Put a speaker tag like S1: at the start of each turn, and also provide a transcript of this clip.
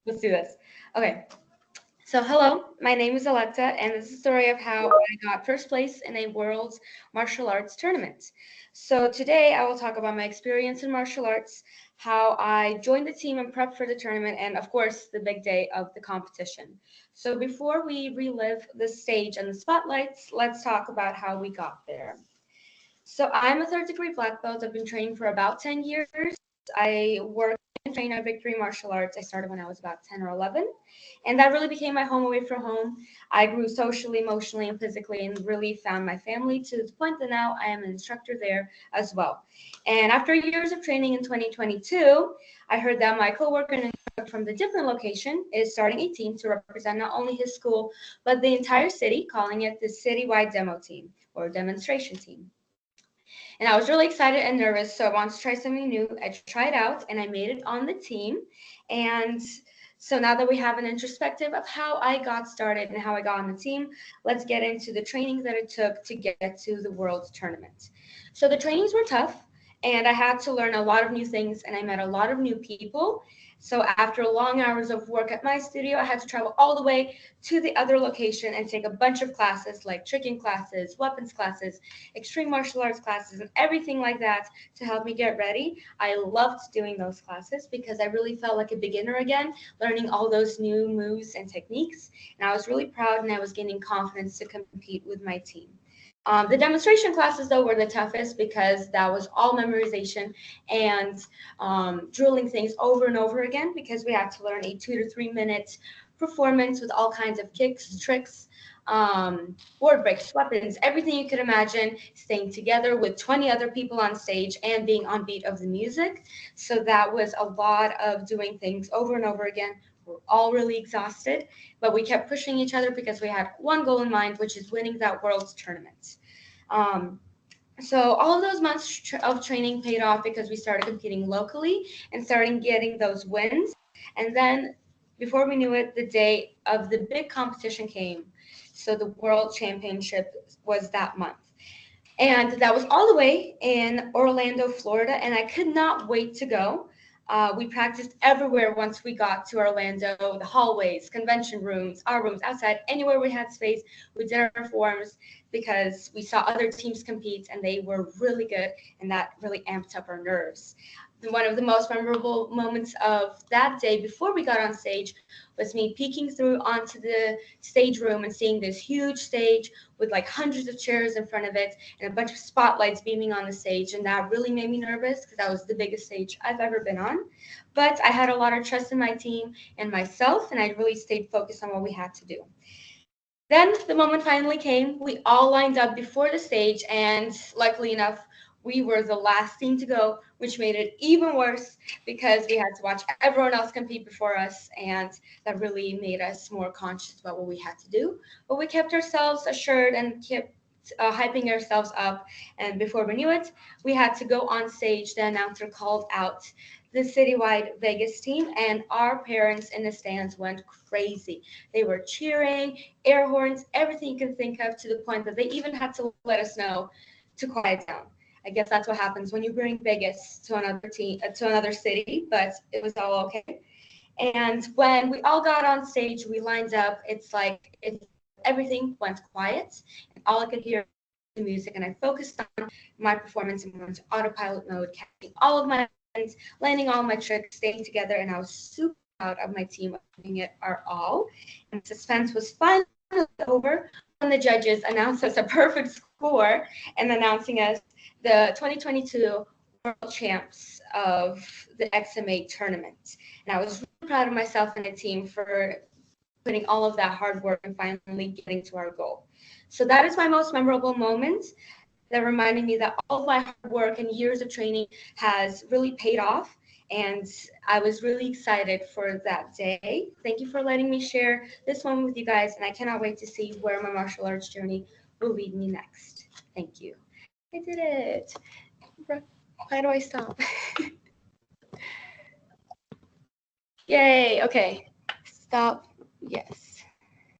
S1: Let's do this. Okay. So hello, my name is Alekta, and this is the story of how I got first place in a world's martial arts tournament. So today I will talk about my experience in martial arts, how I joined the team and prepped for the tournament, and of course the big day of the competition. So before we relive the stage and the spotlights, let's talk about how we got there. So I'm a third degree black belt. I've been training for about 10 years. I work and train at Victory Martial Arts. I started when I was about 10 or 11. And that really became my home away from home. I grew socially, emotionally, and physically and really found my family to the point that now I am an instructor there as well. And after years of training in 2022, I heard that my coworker and instructor from the different location is starting a team to represent not only his school, but the entire city, calling it the Citywide Demo Team or Demonstration Team. And I was really excited and nervous, so I wanted to try something new. I tried out and I made it on the team. And so now that we have an introspective of how I got started and how I got on the team, let's get into the trainings that it took to get to the World Tournament. So the trainings were tough, and I had to learn a lot of new things, and I met a lot of new people. So after long hours of work at my studio, I had to travel all the way to the other location and take a bunch of classes like tricking classes, weapons classes, extreme martial arts classes, and everything like that to help me get ready. I loved doing those classes because I really felt like a beginner again, learning all those new moves and techniques. And I was really proud and I was gaining confidence to compete with my team. The demonstration classes, though, were the toughest because that was all memorization and drilling things over and over again because we had to learn a 2 to 3 minute performance with all kinds of kicks, tricks, board breaks, weapons, everything you could imagine, staying together with 20 other people on stage and being on beat of the music. So that was a lot of doing things over and over again. We're all really exhausted, but we kept pushing each other because we had one goal in mind, which is winning that world's tournament. Um, so all of those months of training paid off because we started competing locally and starting getting those wins. And then before we knew it, the day of the big competition came. So the World Championship was that month. And that was all the way in Orlando, Florida, and I could not wait to go. We practiced everywhere once we got to Orlando, the hallways, convention rooms, our rooms, outside, anywhere we had space. We did our forms because we saw other teams compete and they were really good, and that really amped up our nerves. One of the most memorable moments of that day before we got on stage was me peeking through onto the stage room and seeing this huge stage with like hundreds of chairs in front of it and a bunch of spotlights beaming on the stage. And that really made me nervous because that was the biggest stage I've ever been on. But I had a lot of trust in my team and myself, and I really stayed focused on what we had to do. Then the moment finally came. We all lined up before the stage, and luckily enough, we were the last team to go, which made it even worse because we had to watch everyone else compete before us, and that really made us more conscious about what we had to do. But we kept ourselves assured and kept hyping ourselves up, and before we knew it, we had to go on stage. The announcer called out the citywide Vegas team, and our parents in the stands went crazy. They were cheering, air horns, everything you can think of, to the point that they even had to let us know to quiet down. I guess that's what happens when you bring Vegas to another team, to another city, but it was all okay. And when we all got on stage, we lined up. It's like everything went quiet, and all I could hear was the music. And I focused on my performance and went into autopilot mode, catching all of my lines, landing all my tricks, staying together. And I was super proud of my team giving it our all. And suspense was finally over when the judges announced us a perfect score and announcing us the 2022 world champs of the XMA tournament. And I was really proud of myself and the team for putting all of that hard work and finally getting to our goal. So that is my most memorable moment that reminded me that all of my hard work and years of training has really paid off. And I was really excited for that day. Thank you for letting me share this moment with you guys. And I cannot wait to see where my martial arts journey will lead me next. Thank you. I did it. Why do I stop? Yay. Okay. Stop. Yes.